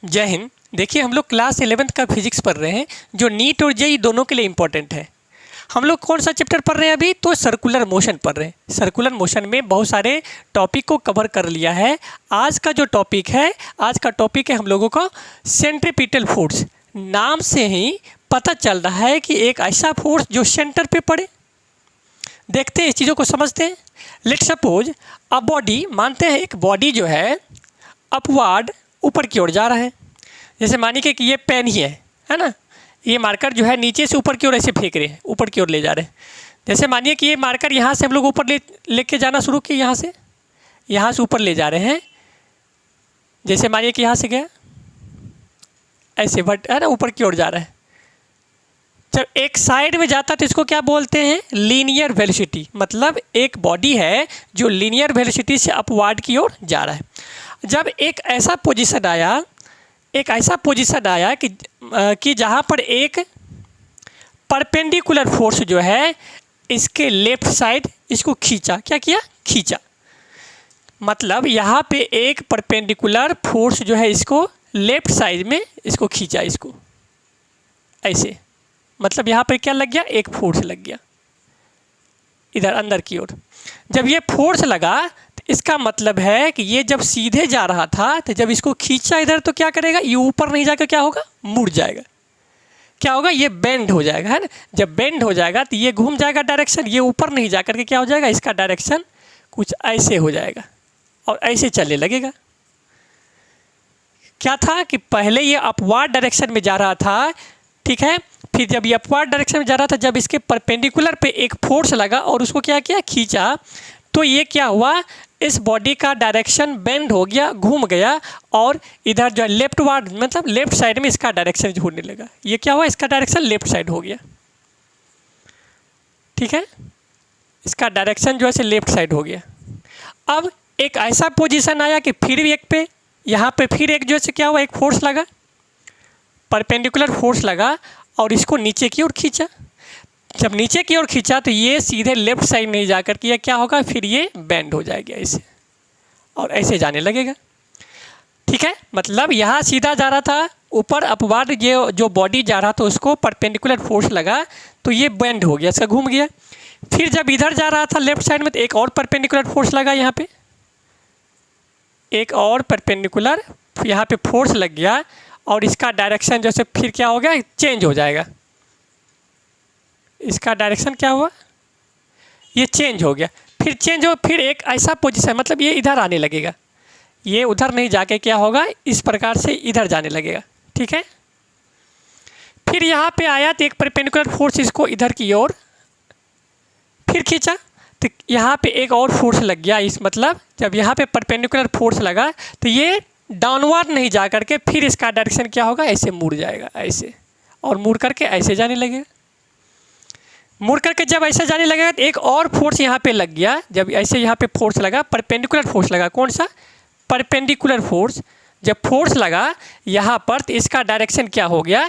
जय हिंद। देखिए, हम लोग क्लास 11th का फिजिक्स पढ़ रहे हैं जो नीट और जेईई दोनों के लिए इम्पोर्टेंट है। हम लोग कौन सा चैप्टर पढ़ रहे हैं अभी? तो सर्कुलर मोशन पढ़ रहे हैं। सर्कुलर मोशन में बहुत सारे टॉपिक को कवर कर लिया है। आज का जो टॉपिक है हम लोगों को सेंट्रीपिटल फोर्स। नाम से ही पता चल रहा है कि एक ऐसा फोर्स जो सेंटर पे पड़े। देखते हैं, इस चीज़ों को समझते हैं। लेट सपोज अ बॉडी, मानते हैं एक बॉडी जो है अपवार्ड ऊपर की ओर जा रहा है। जैसे मानिए कि ये पेन ही है ना, ये मार्कर जो है नीचे से ऊपर की ओर ऐसे फेंक रहे हैं, ऊपर की ओर ले जा रहे हैं। जैसे मानिए कि ये मार्कर यहाँ से हम लोग ऊपर लेके जाना शुरू किए, यहाँ से ऊपर ले जा रहे हैं। जैसे मानिए कि यहाँ से गया ऐसे, बट है ना, ऊपर की ओर जा रहा है। जब एक साइड में जाता तो इसको क्या बोलते हैं? Linear velocity. मतलब एक बॉडी है जो लीनियर वेलोसिटी से अपवार्ड की ओर जा रहा है। जब एक ऐसा पोजीशन आया कि जहाँ पर एक परपेंडिकुलर फोर्स जो है इसके लेफ्ट साइड इसको खींचा। क्या किया? खींचा। मतलब यहाँ पे एक परपेंडिकुलर फोर्स जो है इसको लेफ्ट साइड में इसको खींचा, इसको ऐसे। मतलब यहाँ पर क्या लग गया? एक फोर्स लग गया इधर अंदर की ओर। जब ये फोर्स लगा तो इसका मतलब है कि ये जब सीधे जा रहा था तो जब इसको खींचा इधर तो क्या करेगा? ये ऊपर नहीं जाकर क्या होगा? मुड़ जाएगा। क्या होगा? ये बेंड हो जाएगा, है ना। जब बेंड हो जाएगा तो ये घूम जाएगा डायरेक्शन, ये ऊपर नहीं जाकर के क्या हो जाएगा? इसका डायरेक्शन कुछ ऐसे हो जाएगा और ऐसे चलने लगेगा। क्या था कि पहले ये अपवार्ड डायरेक्शन में जा रहा था, ठीक है। फिर जब ये अपवार्ड डायरेक्शन में जा रहा था, जब इसके परपेंडिकुलर पे एक फोर्स लगा और उसको क्या किया? खींचा। तो ये क्या हुआ? इस बॉडी का डायरेक्शन बेंड हो गया, घूम गया और इधर जो लेफ्ट वार्ड मतलब लेफ्ट साइड में इसका डायरेक्शन होने लगा। ये क्या हुआ? इसका डायरेक्शन लेफ्ट साइड हो गया, ठीक है। इसका डायरेक्शन जो है लेफ्ट साइड हो गया। अब एक ऐसा पोजीशन आया कि फिर एक पे यहाँ पे फिर एक जो है क्या हुआ? एक फोर्स लगा, परपेंडिकुलर फोर्स लगा और इसको नीचे की ओर खींचा। जब नीचे की ओर खींचा तो ये सीधे लेफ्ट साइड नहीं जाकर के ये क्या होगा? फिर ये बेंड हो जाएगा ऐसे और ऐसे जाने लगेगा, ठीक है। मतलब यहाँ सीधा जा रहा था ऊपर अपवार्ड, ये जो बॉडी जा रहा था उसको परपेंडिकुलर फोर्स लगा तो ये बेंड हो गया, इसका घूम गया। फिर जब इधर जा रहा था लेफ्ट साइड में तो एक और परपेंडिकुलर फोर्स लगा, यहाँ पे एक और परपेंडिकुलर यहाँ पे फोर्स लग गया और इसका डायरेक्शन जैसे फिर क्या हो गया? चेंज हो जाएगा। इसका डायरेक्शन क्या हुआ? ये चेंज हो गया। फिर चेंज हो, फिर एक ऐसा पोजीशन, मतलब ये इधर आने लगेगा, ये उधर नहीं जाके क्या होगा? इस प्रकार से इधर जाने लगेगा, ठीक है। फिर यहाँ पे आया तो एक परपेंडिकुलर फोर्स इसको इधर की ओर फिर खींचा तो यहाँ पे एक और फोर्स लग गया। इस मतलब जब यहाँ पे परपेंडिकुलर फोर्स लगा तो ये डाउनवर्ड नहीं जा करके फिर इसका डायरेक्शन क्या होगा? ऐसे मुड़ जाएगा ऐसे, और मुड़ करके ऐसे जाने लगेगा। मुड़ करके जब ऐसे जाने लगेगा तो एक और फोर्स यहाँ पे लग गया। जब ऐसे यहाँ पे फोर्स लगा, परपेंडिकुलर फोर्स लगा। कौन सा? Perpendicular force. जब फोर्स लगा यहाँ पर तो इसका डायरेक्शन क्या हो गया?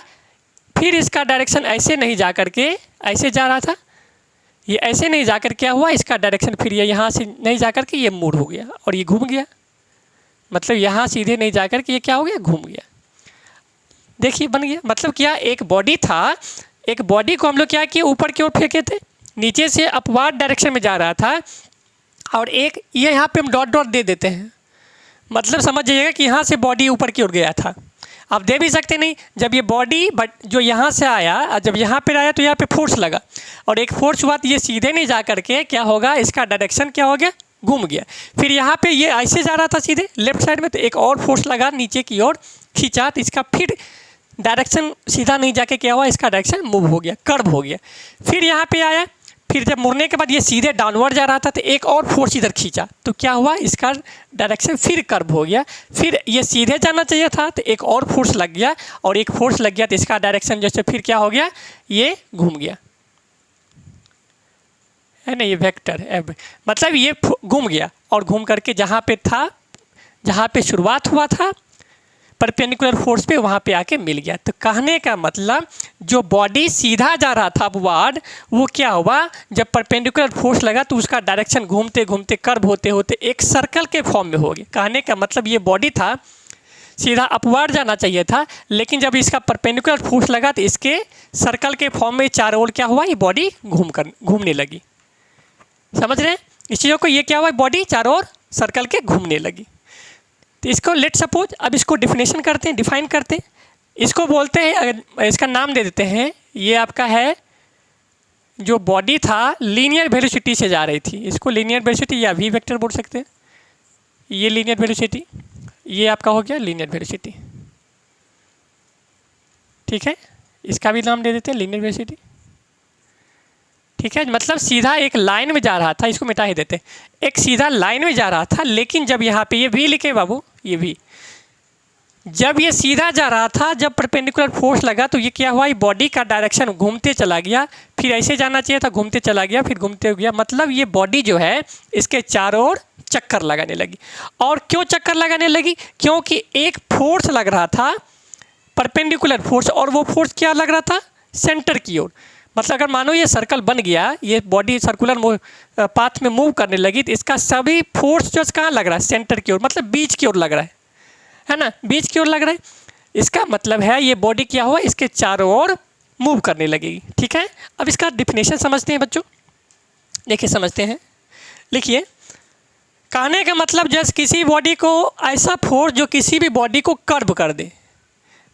फिर इसका डायरेक्शन ऐसे नहीं जा करके ऐसे जा रहा था, ये ऐसे नहीं जाकर क्या हुआ? इसका डायरेक्शन फिर ये यहाँ से नहीं जा कर के ये मुड़ हो गया और ये घूम गया। मतलब यहाँ सीधे नहीं जाकर के ये क्या हो गया? घूम गया। देखिए बन गया। मतलब क्या? एक बॉडी था, एक बॉडी को हम लोग क्या किए? ऊपर की ओर फेंके थे, नीचे से अपवार्ड डायरेक्शन में जा रहा था और एक ये यहाँ पे हम डॉट डॉट दे देते हैं। मतलब समझ जाइएगा कि यहाँ से बॉडी ऊपर की ओर गया था। आप दे भी सकते नहीं। जब ये बॉडी बट जो यहाँ से आया, जब यहाँ पर आया तो यहाँ पे फोर्स लगा और एक फोर्स हुआ तो ये सीधे नहीं जा करके क्या होगा? इसका डायरेक्शन क्या हो गया? घूम गया। फिर यहाँ पे ये ऐसे जा रहा था सीधे लेफ्ट साइड में तो एक और फोर्स लगा, नीचे की ओर खींचा तो इसका फिर डायरेक्शन सीधा नहीं जाके क्या हुआ? इसका डायरेक्शन मूव हो गया, कर्व हो गया। फिर यहाँ पे आया, फिर जब मुड़ने के बाद ये सीधे डाउनवर्ड जा रहा था तो एक और फोर्स इधर खींचा तो क्या हुआ? इसका डायरेक्शन फिर कर्व हो गया। फिर ये सीधे जाना चाहिए था तो एक और फोर्स लग गया और एक फोर्स लग गया तो इसका डायरेक्शन जैसे फिर क्या हो गया? ये घूम गया, है ना। ये वेक्टर है, मतलब ये घूम गया और घूम करके जहाँ पे था, जहाँ पे शुरुआत हुआ था परपेंडिकुलर फोर्स पे, वहाँ पे आके मिल गया। तो कहने का मतलब जो बॉडी सीधा जा रहा था अपवार्ड, वो क्या हुआ? जब परपेंडिकुलर फोर्स लगा तो उसका डायरेक्शन घूमते घूमते कर्व होते होते एक सर्कल के फॉर्म में हो गया। कहने का मतलब ये बॉडी था सीधा अपवर्ड जाना चाहिए था, लेकिन जब इसका परपेंडिकुलर फोर्स लगा तो इसके सर्कल के फॉर्म में चारों ओर क्या हुआ, ये बॉडी घूमने लगी। समझ रहे हैं इस चीज़ों को, ये क्या हुआ, बॉडी चारों ओर सर्कल के घूमने लगी। तो इसको लेट सपोज, अब इसको डिफिनेशन करते हैं, डिफाइन करते हैं। इसको बोलते हैं, अगर इसका नाम दे देते हैं, ये आपका है जो बॉडी था लीनियर वेलोसिटी से जा रही थी, इसको लीनियर वेलोसिटी या वी वेक्टर बोल सकते हैं। ये लीनियर वेलोसिटी, ये आपका हो गया लीनियर वेलोसिटी, ठीक है। इसका भी नाम दे देते हैं लीनियर वेलोसिटी, ठीक है। मतलब सीधा एक लाइन में जा रहा था, इसको मिटा ही देते, एक सीधा लाइन में जा रहा था, लेकिन जब यहाँ पे ये वी लिखे बाबू, ये वी, जब ये सीधा जा रहा था, जब परपेंडिकुलर फोर्स लगा तो ये क्या हुआ, ये बॉडी का डायरेक्शन घूमते चला गया, फिर ऐसे जाना चाहिए था, घूमते चला गया, फिर घूमते गया। मतलब ये बॉडी जो है इसके चारों ओर चक्कर लगाने लगी। और क्यों चक्कर लगाने लगी, क्योंकि एक फोर्स लग रहा था परपेंडिकुलर फोर्स, और वो फोर्स क्या लग रहा था, सेंटर की ओर। मतलब अगर मानो ये सर्कल बन गया, ये बॉडी सर्कुलर पाथ में मूव करने लगी, तो इसका सभी फोर्स जो कहाँ लग रहा है, सेंटर की ओर, मतलब बीच की ओर लग रहा है ना, बीच की ओर लग रहा है। इसका मतलब है ये बॉडी क्या हुआ, इसके चारों ओर मूव करने लगेगी, ठीक है। अब इसका डिफिनेशन समझते हैं बच्चों, देखिए समझते हैं, लिखिए। कहने का मतलब जैसे किसी बॉडी को ऐसा फोर्स जो किसी भी बॉडी को कर्व कर दे,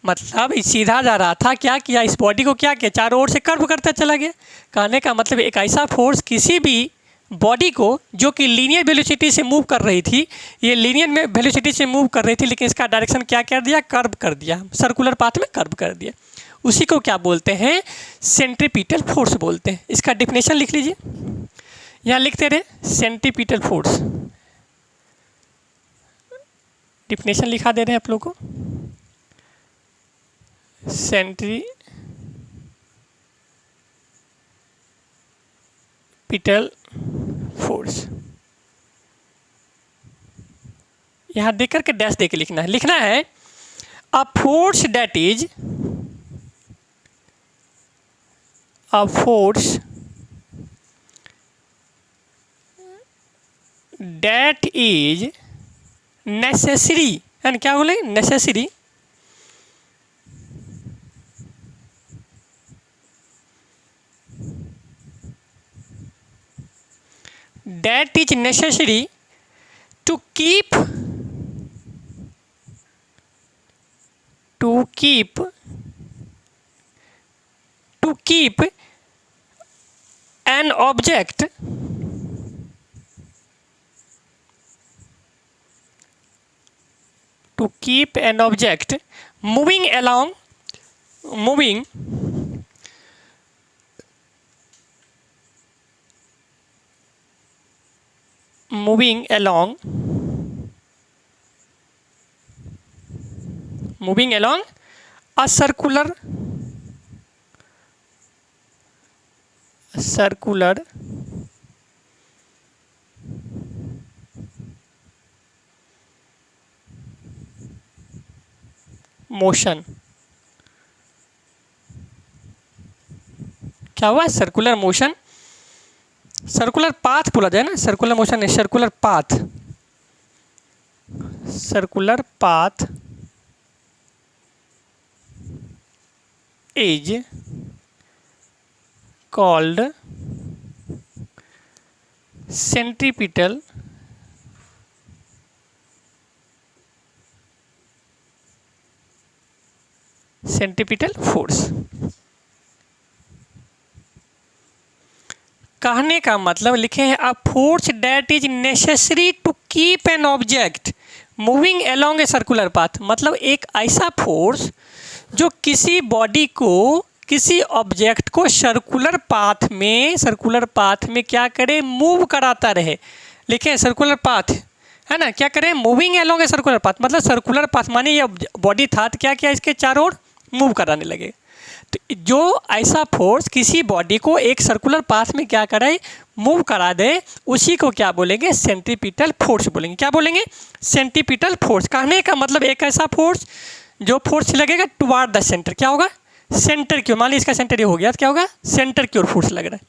मतलब सीधा जा रहा था, क्या किया, इस बॉडी को क्या किया, चारों ओर से कर्व करता चला गया। कहने का मतलब एक ऐसा फोर्स किसी भी बॉडी को जो कि लीनियर वेलोसिटी से मूव कर रही थी, ये लीनियर में वेलोसिटी से मूव कर रही थी, लेकिन इसका डायरेक्शन क्या कर दिया, कर्व कर दिया, सर्कुलर पाथ में कर्व कर दिया। उसी को क्या बोलते हैं, सेंट्रीपिटल फोर्स बोलते हैं। इसका डिफिनेशन लिख लीजिए, यहाँ लिखते रहे, सेंट्रीपिटल फोर्स, डिफिनेशन लिखा दे रहे हैं आप लोग को, सेंट्रीपिटल फोर्स। यहाँ देख करके डैश दे के लिखना है, अ फोर्स दैट इज नेसेसरी, यानी क्या बोले, necessary that is necessary to keep an object moving along a circular motion. क्या हुआ, सर्कुलर मोशन, सर्कुलर पाथ बोला जाए ना, सर्कुलर मोशन नहीं, circular path is called centripetal force. कहने का मतलब लिखे हैं, a force that is necessary to keep an object moving along a circular path. मतलब एक ऐसा फोर्स जो किसी बॉडी को, किसी ऑब्जेक्ट को सर्कुलर पाथ में क्या करे, मूव कराता रहे। लिखे सर्कुलर पाथ है ना, क्या करें, moving along a circular path, मतलब सर्कुलर पाथ माने ये बॉडी था तो क्या किया, इसके चारों ओर मूव कराने लगे। तो जो ऐसा फोर्स किसी बॉडी को एक सर्कुलर पाथ में क्या कराए, मूव करा दे, उसी को क्या बोलेंगे, सेंट्रीपिटल फोर्स बोलेंगे। क्या बोलेंगे, सेंट्रीपिटल फोर्स। कहने का मतलब एक ऐसा फोर्स जो फोर्स लगेगा टुवार्ड द सेंटर, क्या होगा, सेंटर की ओर। मान लीजिए इसका सेंटर ये हो गया तो क्या होगा, सेंटर की ओर फोर्स लग रहा है।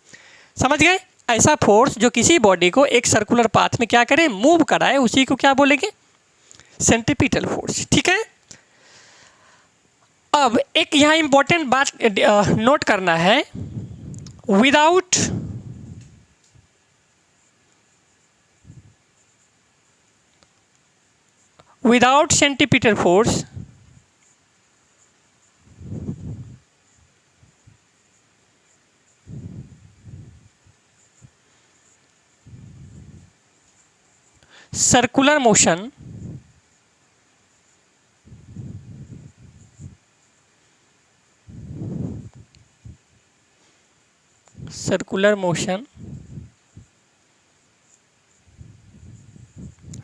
समझ गए, ऐसा फोर्स जो किसी बॉडी को एक सर्कुलर पाथ में क्या करे, मूव कराए, उसी को क्या बोलेंगे, सेंट्रीपिटल फोर्स। ठीक है, अब एक यहाँ इम्पोर्टेंट बात नोट करना है, without centripetal force circular motion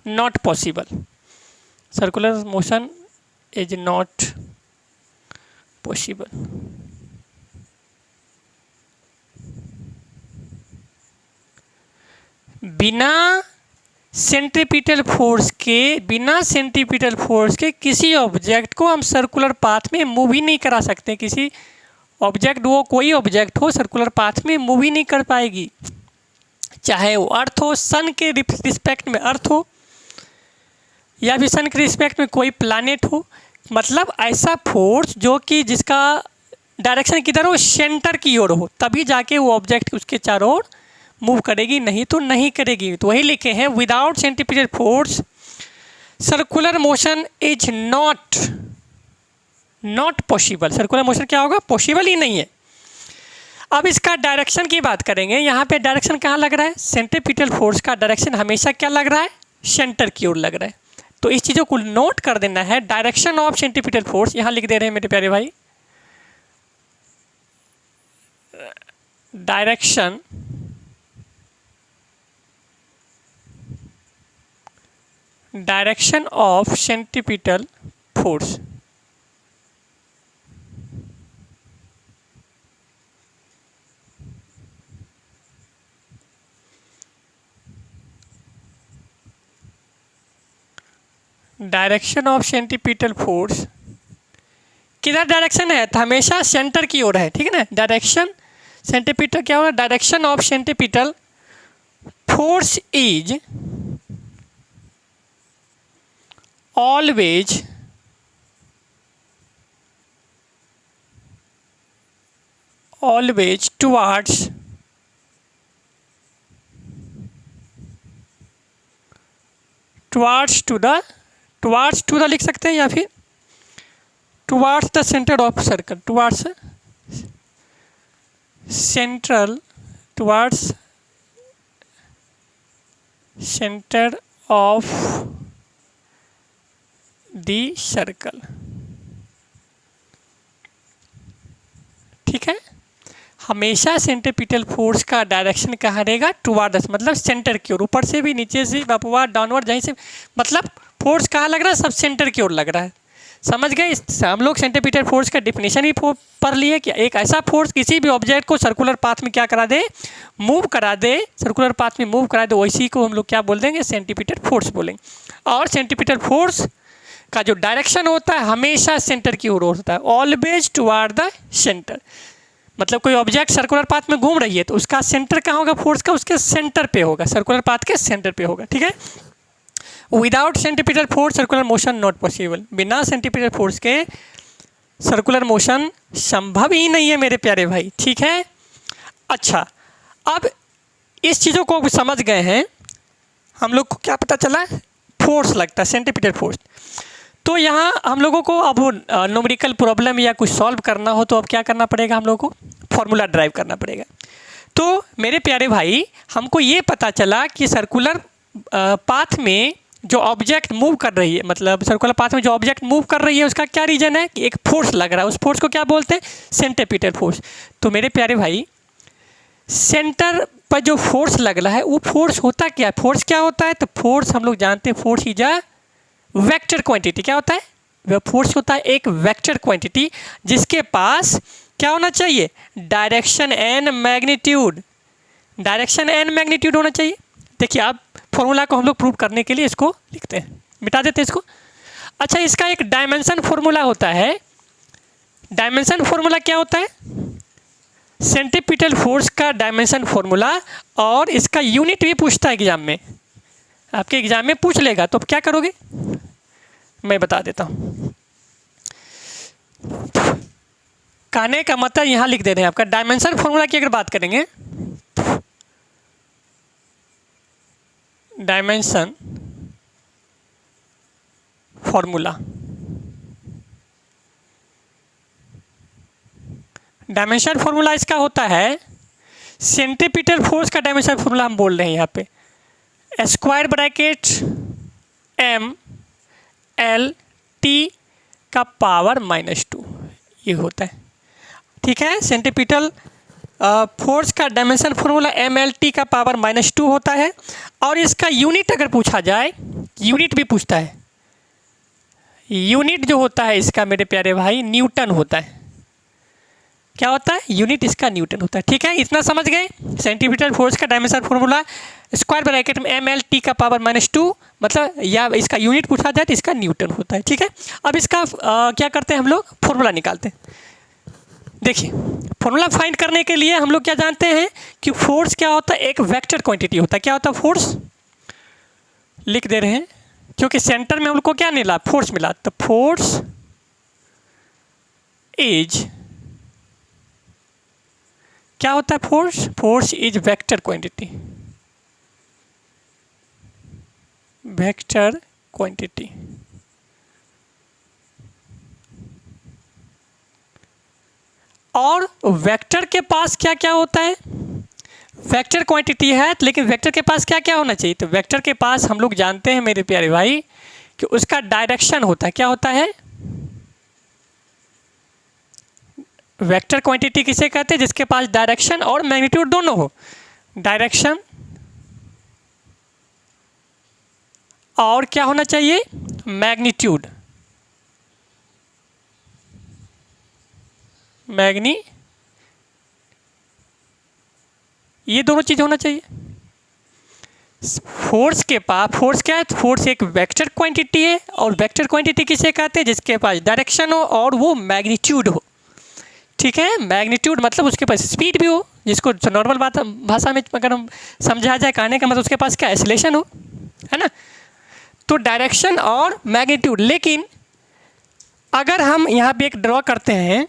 not possible. Circular motion is not possible. बिना सेंट्रीपिटल फोर्स के किसी ऑब्जेक्ट को हम सर्कुलर पाथ में मूव ही नहीं करा सकते। किसी ऑब्जेक्ट, वो कोई ऑब्जेक्ट हो, सर्कुलर पाथ में मूव ही नहीं कर पाएगी, चाहे वो अर्थ हो, सन के रिस्पेक्ट में अर्थ हो, या फिर सन के रिस्पेक्ट में कोई प्लैनेट हो। मतलब ऐसा फोर्स जो कि जिसका डायरेक्शन किधर हो, सेंटर की ओर हो, तभी जाके वो ऑब्जेक्ट उसके चारों ओर मूव करेगी, नहीं तो नहीं करेगी। तो वही लिखे हैं, without centripetal force circular motion is not possible. Circular motion क्या होगा, पॉसिबल ही नहीं है। अब इसका डायरेक्शन की बात करेंगे। यहाँ पे डायरेक्शन कहाँ लग रहा है, सेंट्रीपिटल फोर्स का डायरेक्शन हमेशा क्या लग रहा है, सेंटर की ओर लग रहा है। तो इस चीज़ों को नोट कर देना है। डायरेक्शन ऑफ सेंट्रीपिटल फोर्स यहाँ लिख दे रहे हैं मेरे प्यारे भाई, direction of centripetal force direction of centripetal force किधर डायरेक्शन है, तो हमेशा सेंटर की ओर है, ठीक है ना। डायरेक्शन सेंट्रीपिटल क्या होगा, direction of centripetal force is always towards to the लिख सकते हैं, या फिर towards the center of circle, towards center of the circle, ठीक है। हमेशा सेंट्रीपिटल फोर्स का डायरेक्शन कहाँ रहेगा, टुवार्ड्स, मतलब सेंटर की ओर, ऊपर से भी, नीचे से, अपवर्ड, डाउनवर्ड, जहीं से, मतलब फोर्स कहाँ लग रहा है, सब सेंटर की ओर लग रहा है। समझ गए। हम लोग सेंट्रीपिटल फोर्स का डिफिनेशन भी पढ़ लिए कि एक ऐसा फोर्स किसी भी ऑब्जेक्ट को सर्कुलर पाथ में क्या करा दे, मूव करा दे, सर्कुलर पाथ में मूव करा दे, वैसी को हम लोग क्या बोल देंगे, सेंट्रीपिटल फोर्स बोलेंगे। और सेंट्रीपिटल फोर्स का जो डायरेक्शन होता है हमेशा सेंटर की ओर होता है, ऑलवेज टुवार्ड द सेंटर। मतलब कोई ऑब्जेक्ट सर्कुलर पाथ में घूम रही है तो उसका सेंटर कहाँ होगा, फोर्स का उसके सेंटर पे होगा, सर्कुलर पाथ के सेंटर पे होगा, ठीक है। Without centripetal force circular motion not possible. बिना सेंट्रीपिटल फोर्स के सर्कुलर मोशन संभव ही नहीं है मेरे प्यारे भाई, ठीक है। अच्छा, अब इस चीज़ों को समझ गए हैं, हम लोग को क्या पता चला, फोर्स लगता है, सेंट्रीपिटल फोर्स। तो यहाँ हम लोगों को अब न्यूमेरिकल प्रॉब्लम या कुछ सॉल्व करना हो तो अब क्या करना पड़ेगा, हम लोगों को फॉर्मूला ड्राइव करना पड़ेगा। तो मेरे प्यारे भाई, हमको ये पता चला कि सर्कुलर पाथ में जो ऑब्जेक्ट मूव कर रही है, मतलब सर्कुलर पाथ में जो ऑब्जेक्ट मूव कर रही है उसका क्या रीजन है कि एक फोर्स लग रहा है, उस फोर्स को क्या बोलते हैं, सेंट्रीपिटल फोर्स। तो मेरे प्यारे भाई, सेंटर पर जो फोर्स लग रहा है वो फोर्स होता क्या है, फोर्स क्या होता है, तो फोर्स हम लोग जानते हैं, force is a vector quantity. क्या होता है, वह फोर्स होता है एक वेक्टर क्वांटिटी जिसके पास क्या होना चाहिए, direction and magnitude, direction and magnitude होना चाहिए। देखिए, अब फॉर्मूला को हम लोग प्रूव करने के लिए इसको लिखते हैं, मिटा देते हैं इसको। अच्छा, इसका एक डायमेंशन फॉर्मूला होता है। डायमेंशन फॉर्मूला क्या होता है, सेंट्रीपिटल फोर्स का डायमेंशन फॉर्मूला, और इसका यूनिट भी पूछता है एग्जाम में, आपके एग्जाम में पूछ लेगा। तो अब क्या करोगे, मैं बता देता हूँ। कहने का मतलब यहाँ लिख दे रहे हैं आपका डायमेंशन फॉर्मूला की अगर बात करेंगे, डायमेंशन फॉर्मूला, डायमेंशन फॉर्मूला इसका होता है सेंट्रीपिटल फोर्स का डायमेंशन फॉर्मूला हम बोल रहे हैं यहाँ पे, square bracket M L T का पावर -2 ये होता है। ठीक है, सेंट्रीपिटल फोर्स का dimension formula M L T का पावर -2 होता है। और इसका यूनिट अगर पूछा जाए, यूनिट भी पूछता है, यूनिट जो होता है इसका मेरे प्यारे भाई न्यूटन होता है। क्या होता है? यूनिट इसका न्यूटन होता है। ठीक है, इतना समझ गए। सेंट्रीपिटल फोर्स का डायमेंशन फॉर्मूला स्क्वायर ब्रैकेट में एम एल टी का पावर -2, मतलब या इसका यूनिट पूछा जाए तो इसका न्यूटन होता है। ठीक है, अब इसका क्या करते हैं हम लोग, फॉर्मूला निकालते हैं। देखिए, फॉर्मूला फाइंड करने के लिए हम लोग क्या जानते हैं कि फोर्स क्या होता है, एक वेक्टर क्वांटिटी होता है। क्या होता है? फोर्स लिख दे रहे हैं, क्योंकि सेंटर में हम लोग को क्या मिला, फोर्स मिला, तो फोर्स इज, क्या होता है force? Force is vector quantity, vector quantity. और वेक्टर के पास क्या क्या होता है? वेक्टर क्वांटिटी है, लेकिन वेक्टर के पास क्या क्या होना चाहिए? तो वेक्टर के पास हम लोग जानते हैं मेरे प्यारे भाई कि उसका डायरेक्शन होता है। क्या होता है? वेक्टर क्वांटिटी किसे कहते हैं? जिसके पास डायरेक्शन और मैग्नीट्यूड दोनों हो। डायरेक्शन और क्या होना चाहिए? मैग्नीट्यूड, ये दोनों चीज़ होना चाहिए। फोर्स के पास, फोर्स क्या है? फोर्स एक वेक्टर क्वांटिटी है, और वेक्टर क्वांटिटी किसे कहते हैं? जिसके पास डायरेक्शन हो और वो मैग्नीट्यूड हो। ठीक है, मैग्नीट्यूड मतलब उसके पास स्पीड भी हो, जिसको नॉर्मल बात भाषा में अगर हम समझा जाए, कहने का मतलब उसके पास क्या, एक्सेलरेशन हो, है ना। तो डायरेक्शन और मैग्नीट्यूड। लेकिन अगर हम यहाँ पे एक ड्रॉ करते हैं,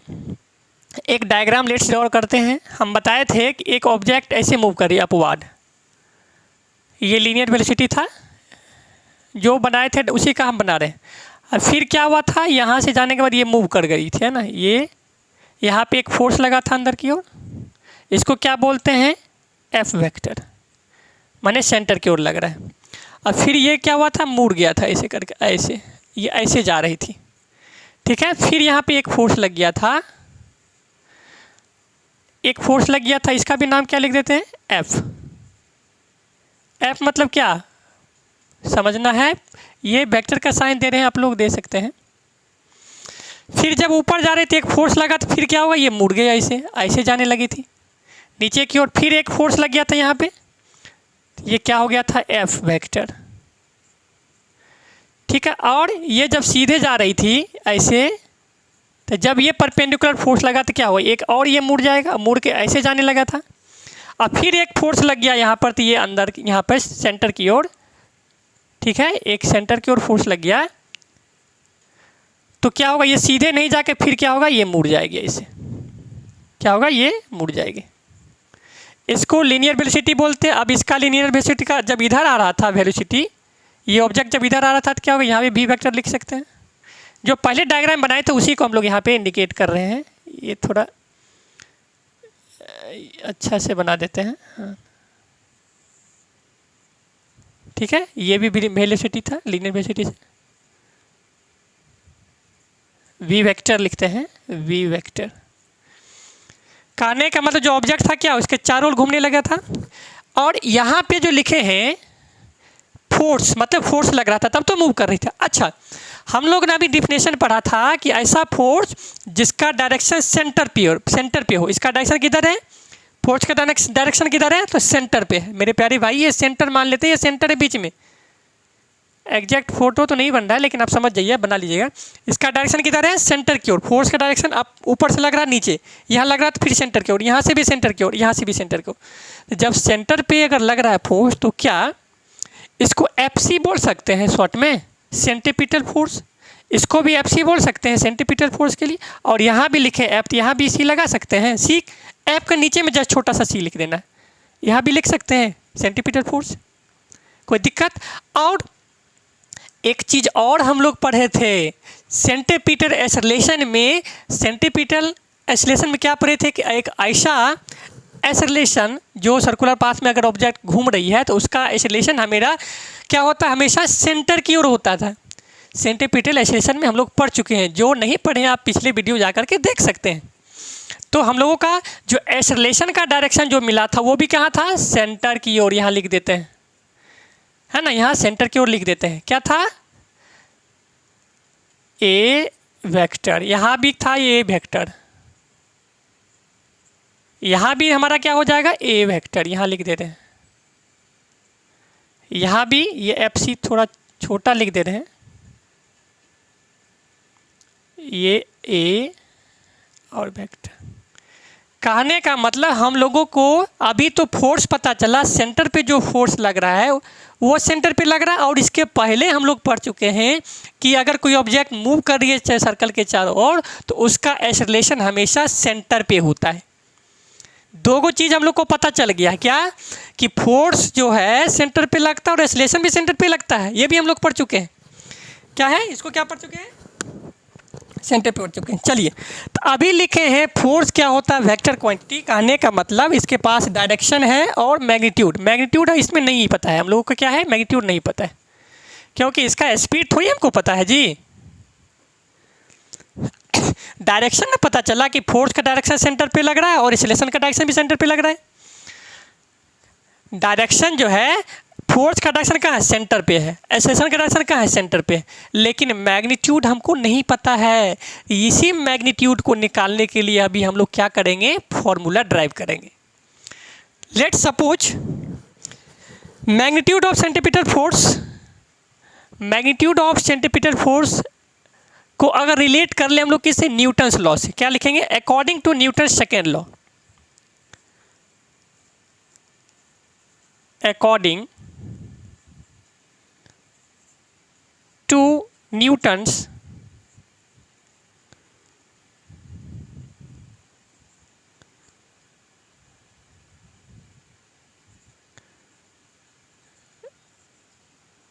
एक डायग्राम लेट्स ड्रॉ करते हैं। हम बताए थे कि एक ऑब्जेक्ट ऐसे मूव कर रही है अपवार्ड, ये लीनियर वेलोसिटी था, जो बनाए थे उसी का हम बना रहे हैं। और फिर क्या हुआ था, यहाँ से जाने के बाद ये मूव कर गई थी, है ना। ये यहाँ पे एक फोर्स लगा था अंदर की ओर, इसको क्या बोलते हैं? एफ वेक्टर, माने सेंटर की ओर लग रहा है। और फिर ये क्या हुआ था, मुड़ गया था ऐसे करके, ऐसे ये ऐसे जा रही थी। ठीक है, फिर यहाँ पे एक फोर्स लग गया था, एक फोर्स लग गया था, इसका भी नाम क्या लिख देते हैं? एफ। एफ मतलब क्या समझना है, ये वेक्टर का साइन दे रहे हैं, आप लोग दे सकते हैं। फिर जब ऊपर जा रहे थे एक फोर्स लगा, तो फिर क्या हुआ, ये मुड़ गया, ऐसे ऐसे जाने लगी थी नीचे की ओर। फिर एक फोर्स लग गया था यहाँ पे, ये क्या हो गया था? F vector. ठीक है, और ये जब सीधे जा रही थी ऐसे, तो जब ये परपेंडिकुलर फोर्स लगा तो क्या हुआ, एक और ये मुड़ जाएगा, मुड़ के ऐसे जाने लगा था। और फिर एक फोर्स लग गया यहाँ पर, तो ये अंदर यहाँ पर सेंटर की ओर, ठीक है, एक सेंटर की ओर फोर्स लग गया, तो क्या होगा, ये सीधे नहीं जाके फिर क्या होगा, ये मुड़ जाएगी ऐसे। क्या होगा, ये मुड़ जाएगी। इसको लीनियर वेलोसिटी बोलते हैं। अब इसका लीनियर वेलोसिटी का जब इधर आ रहा था वेलोसिटी, ये ऑब्जेक्ट जब इधर आ रहा था तो क्या होगा, यहाँ पे भी वेक्टर लिख सकते हैं। जो पहले डायग्राम बनाए थे उसी को हम लोग यहाँ पे इंडिकेट कर रहे हैं। ये थोड़ा अच्छा से बना देते हैं, हाँ। ठीक है, ये भी वेलोसिटी था, लीनियर वेलोसिटी से वी वेक्टर लिखते हैं, वी वेक्टर। कहने का मतलब जो ऑब्जेक्ट था क्या, उसके चारों ओर घूमने लगा था। और यहाँ पे जो लिखे हैं फोर्स, मतलब फोर्स लग रहा था तब तो मूव कर रही था। अच्छा, हम लोग ने अभी डिफिनेशन पढ़ा था कि ऐसा फोर्स जिसका डायरेक्शन सेंटर पे हो। इसका डायरेक्शन किधर है? फोर्स का डायरेक्शन किधर है? तो सेंटर पे है। मेरे प्यारे भाई, ये सेंटर मान लेते हैं, ये सेंटर है बीच में। एग्जैक्ट फोटो तो नहीं बन रहा है, लेकिन आप समझ जाइए, बना लीजिएगा। इसका डायरेक्शन किधर है? सेंटर की ओर। फोर्स का डायरेक्शन आप ऊपर से लग रहा है नीचे, यहाँ लग रहा है तो फिर सेंटर की ओर, यहाँ से भी सेंटर की ओर, यहाँ से भी सेंटर की ओर। तो जब सेंटर पे अगर लग रहा है फोर्स, तो क्या इसको FC बोल सकते हैं शॉर्ट में, सेंट्रीपिटल फोर्स। इसको भी एफ सी बोल सकते हैं सेंटीपीटल फोर्स के लिए। और यहाँ भी लिखें एफ, तो यहाँ भी सी लगा सकते हैं। सी एफ के नीचे में जस्ट छोटा सा सी लिख देना है, यहाँ भी लिख सकते हैं सेंटीपीटल फोर्स, कोई दिक्कत। और एक चीज़ और हम लोग पढ़े थे सेंटीपीटल एक्सेलरेशन में, सेंटीपीटल एक्सेलरेशन में क्या पढ़े थे कि एक ऐसा एक्सेलरेशन जो सर्कुलर पाथ में अगर ऑब्जेक्ट घूम रही है तो उसका एक्सेलरेशन हमेशा क्या होता है, हमेशा सेंटर की ओर होता था। सेंटीपीटल एक्सेलरेशन में हम लोग पढ़ चुके हैं, जो नहीं पढ़े आप पिछले वीडियो जा कर के देख सकते हैं। तो हम लोगों का जो एक्सेलरेशन का डायरेक्शन जो मिला था वो भी कहाँ था, सेंटर की ओर। यहाँ लिख देते हैं, है ना, यहाँ सेंटर की ओर लिख देते हैं। क्या था, ए वेक्टर, यहाँ भी था ए वेक्टर, यहाँ भी हमारा क्या हो जाएगा ए वेक्टर, यहाँ लिख देते हैं। यहाँ भी ये एफ सी थोड़ा छोटा लिख दे रहे हैं, ये ए और वेक्टर। कहने का मतलब हम लोगों को अभी तो फोर्स पता चला, सेंटर पे जो फोर्स लग रहा है वो सेंटर पे लग रहा है। और इसके पहले हम लोग पढ़ चुके हैं कि अगर कोई ऑब्जेक्ट मूव कर रही है सर्कल के चारों ओर तो उसका एक्सेलरेशन हमेशा सेंटर पे होता है। दो चीज़ हम लोग को पता चल गया, क्या कि फोर्स जो है सेंटर पे लगता है और एक्सेलरेशन भी सेंटर पे लगता है। ये भी हम लोग पढ़ चुके हैं। क्या है, इसको क्या पढ़ चुके हैं, सेंटर पे पढ़ चुके हैं। चलिए, तो अभी लिखे हैं फोर्स क्या होता है, वेक्टर क्वांटिटी। कहने का मतलब इसके पास डायरेक्शन है और मैग्नीट्यूड। मैग्नीट्यूड इसमें नहीं पता है हम लोगों को, क्या है, मैग्नीट्यूड नहीं पता है, क्योंकि इसका स्पीड थोड़ी हमको पता है जी। डायरेक्शन में पता चला कि फोर्स का डायरेक्शन सेंटर पे लग रहा है और एक्सेलरेशन का डायरेक्शन भी सेंटर पे लग रहा है। डायरेक्शन जो है, फोर्स का डायरेक्शन कहाँ है, सेंटर पे है, एक्सेलरेशन का डायरेक्शन कहाँ है, सेंटर पे है। लेकिन मैग्नीट्यूड हमको नहीं पता है। इसी मैग्नीट्यूड को निकालने के लिए अभी हम लोग क्या करेंगे, फॉर्मूला ड्राइव करेंगे। Let's suppose magnitude of centripetal force, magnitude of centripetal force को अगर रिलेट कर ले हम लोग किससे, न्यूटन्स लॉ से। क्या लिखेंगे, according to Newton's second law, according to Newton's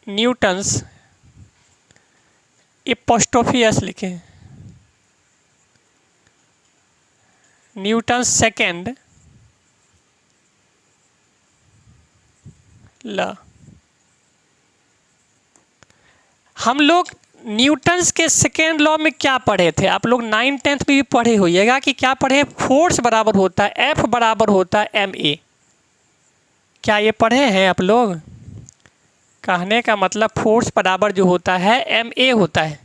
Newton's apostrophe S लिखे, न्यूटन्स सेकेंड लॉ। हम लोग न्यूटन्स के सेकेंड लॉ में क्या पढ़े थे, आप लोग 9th 10th में भी पढ़े होइएगा कि क्या पढ़े, फोर्स बराबर होता है एफ बराबर होता है एम ए। क्या ये पढ़े हैं आप लोग? कहने का मतलब फोर्स बराबर जो होता है एम ए होता है।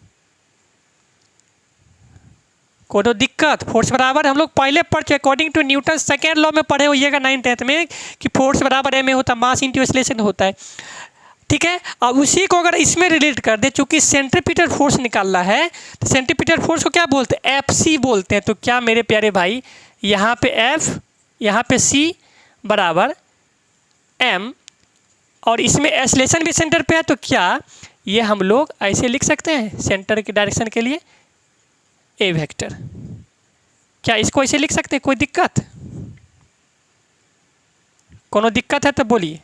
कोनो दिक्कत, फोर्स बराबर हम लोग पहले पढ़ चुके, according to Newton second law में पढ़े होइएगा 9th 10th में कि फोर्स बराबर एम ए होता है, मास इंटू एक्सेलरेशन होता है। ठीक है, अब उसी को अगर इसमें रिलेट कर दे, चूंकि सेंट्रीपिटल फोर्स निकालना है तो सेंट्रीपिटल फोर्स को क्या बोलते हैं, एफ सी बोलते हैं। तो क्या मेरे प्यारे भाई, यहाँ पे एफ, यहाँ पे सी बराबर एम, और इसमें एक्सेलरेशन भी सेंटर पे है, तो क्या ये हम लोग ऐसे लिख सकते हैं सेंटर की डायरेक्शन के लिए ए वेक्टर। क्या इसको ऐसे लिख सकते हैं, कोई दिक्कत? कोनो दिक्कत है तो बोलिए।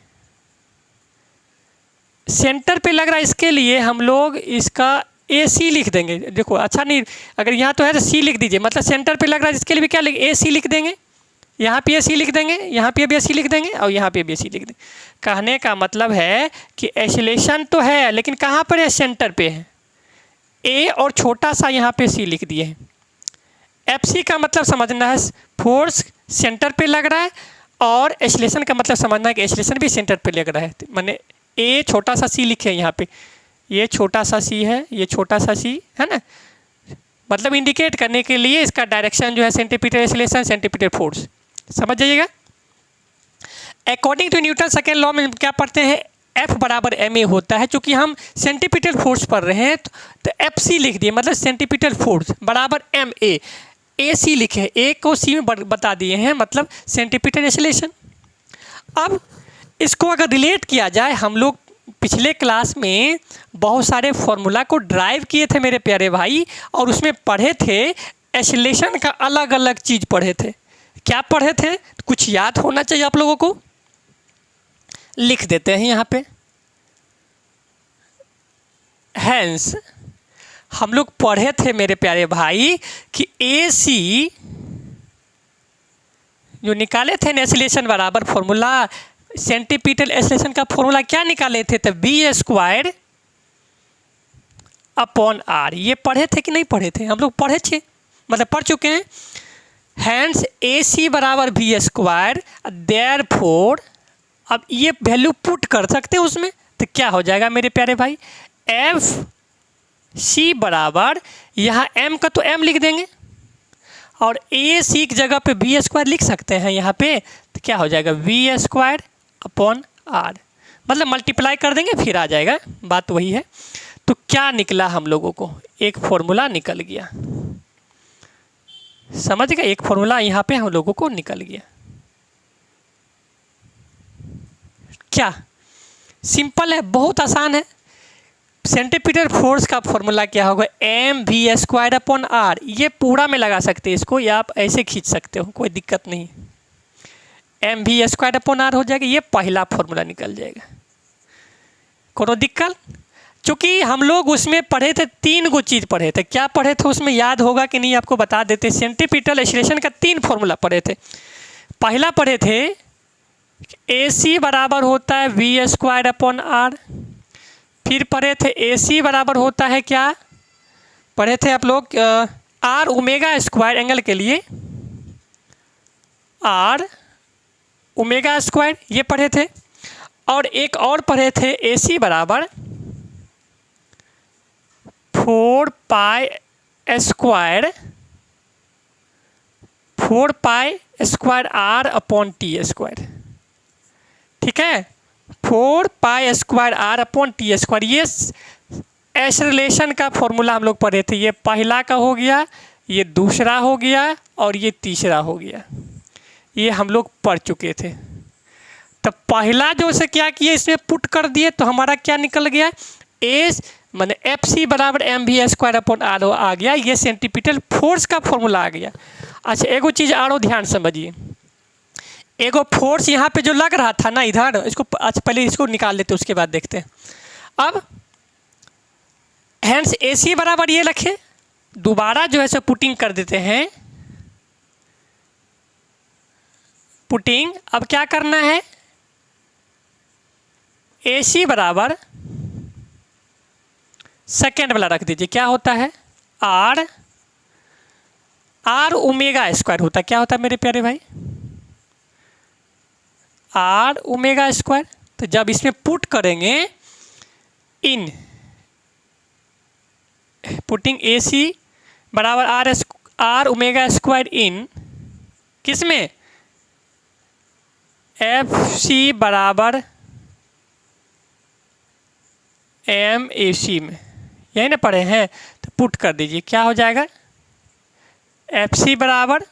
सेंटर पे लग रहा है, इसके लिए हम लोग इसका ए सी लिख देंगे। देखो अच्छा नहीं, अगर यहाँ तो है तो सी लिख दीजिए, मतलब सेंटर पे लग रहा है इसके लिए भी क्या लिख, ए सी लिख देंगे। यहाँ पे ए सी लिख देंगे, यहाँ पे भी ए सी लिख देंगे, और यहाँ पे भी ए सी लिख देंगे। कहने का मतलब है कि एक्सेलरेशन तो है लेकिन कहाँ पर है, सेंटर पे है। ए और छोटा सा यहाँ पे सी लिख दिए हैं। एफ सी का मतलब समझना है फोर्स सेंटर पे लग रहा है, और एक्सेलरेशन का मतलब समझना है कि एक्सेलरेशन भी सेंटर पे लग रहा है। मैंने ए छोटा सा सी लिखे हैं यहाँ पे, ये छोटा सा सी है, ये छोटा सा सी है ना, मतलब इंडिकेट करने के लिए इसका डायरेक्शन जो है सेंटीपीटल एक्सेलरेशन, सेंटीपीटल फोर्स, समझ जाइएगा। According to Newton second law में क्या पढ़ते हैं, एफ बराबर एम ए होता है। चूँकि हम सेंटीपीटल फोर्स पढ़ रहे हैं तो एफ सी लिख दिए, मतलब सेंटीपीटल फोर्स बराबर एम ए, ए सी लिखे, ए को सी में बता दिए हैं, मतलब सेंटीपीटल एक्सेलरेशन। अब इसको अगर रिलेट किया जाए, हम लोग पिछले क्लास में बहुत सारे फॉर्मूला को ड्राइव किए थे मेरे प्यारे भाई, और उसमें पढ़े थे एक्सीलरेशन का अलग अलग चीज़ पढ़े थे। क्या पढ़े थे कुछ याद होना चाहिए आप लोगों को, लिख देते हैं यहाँ पे। हैंस हम लोग पढ़े थे मेरे प्यारे भाई कि AC जो निकाले थे ना एक्सीलरेशन बराबर फॉर्मूला, सेंटीपीटल एक्सीलरेशन का फॉर्मूला क्या निकाले थे, तो V² अपॉन R। ये पढ़े थे कि नहीं पढ़े थे, हम लोग पढ़े थे, मतलब पढ़ चुके हैं। हैंस AC बराबर V², देयरफॉर अब ये वैल्यू पुट कर सकते हैं उसमें, तो क्या हो जाएगा मेरे प्यारे भाई, FC बराबर यहाँ M का तो M लिख देंगे और AC की जगह पे V² लिख सकते हैं यहाँ पे, तो क्या हो जाएगा V² अपॉन R, मतलब मल्टीप्लाई कर देंगे फिर आ जाएगा, बात वही है। तो क्या निकला हम लोगों को, एक फॉर्मूला निकल गया, समझ गए, एक फॉर्मूला यहाँ पे हम लोगों को निकल गया। क्या सिंपल है, बहुत आसान है। सेंटीपीटल फोर्स का फॉर्मूला क्या होगा, mv² अपॉन R। ये पूरा में लगा सकते हैं इसको, या आप ऐसे खींच सकते हो, कोई दिक्कत नहीं। mv² अपॉन R हो जाएगा, ये पहला फॉर्मूला निकल जाएगा, कोनो दिक्कत। चूँकि हम लोग उसमें पढ़े थे 3 गो चीज़ पढ़े थे, क्या पढ़े थे उसमें याद होगा कि नहीं आपको बता देते। सेंटीपीटल एक्सीलरेशन का 3 फॉर्मूला पढ़े थे। पहला पढ़े थे AC बराबर होता है V² अपॉन R। फिर पढ़े थे AC बराबर होता है क्या, पढ़े थे आप लोग R ω² एंगल के लिए, R ω², ये पढ़े थे। और एक और पढ़े थे AC बराबर 4π² R अपॉन T², ठीक है, 4π² R अपॉन T²। ये एक्सीलरेशन का फॉर्मूला हम लोग पढ़े थे। ये पहला का हो गया, ये दूसरा हो गया और ये तीसरा हो गया, ये हम लोग पढ़ चुके थे। तो पहला जो से क्या किए, इसमें पुट कर दिए तो हमारा क्या निकल गया, एस माने FC बराबर mv² अपॉन R आ गया। ये सेंटीपीटल फोर्स का फॉर्मूला आ गया। अच्छा एगो चीज़ और ध्यान समझिए, एगो फोर्स यहाँ पे जो लग रहा था ना इधर, इसको अच्छा पहले इसको निकाल लेते उसके बाद देखते हैं। अब हैंड्स AC बराबर ये रखे, दोबारा जो है सो पुटिंग कर देते हैं, पुटिंग। अब क्या करना है, AC बराबर सेकेंड वाला रख दीजिए, क्या होता है R ω² होता है, क्या होता है मेरे प्यारे भाई, R ω²। तो जब इसमें पुट करेंगे इन, पुटिंग AC बराबर R ω² इन किस में, FC बराबर MAC में, यही ना पढ़े हैं। तो पुट कर दीजिए, क्या हो जाएगा, FC बराबर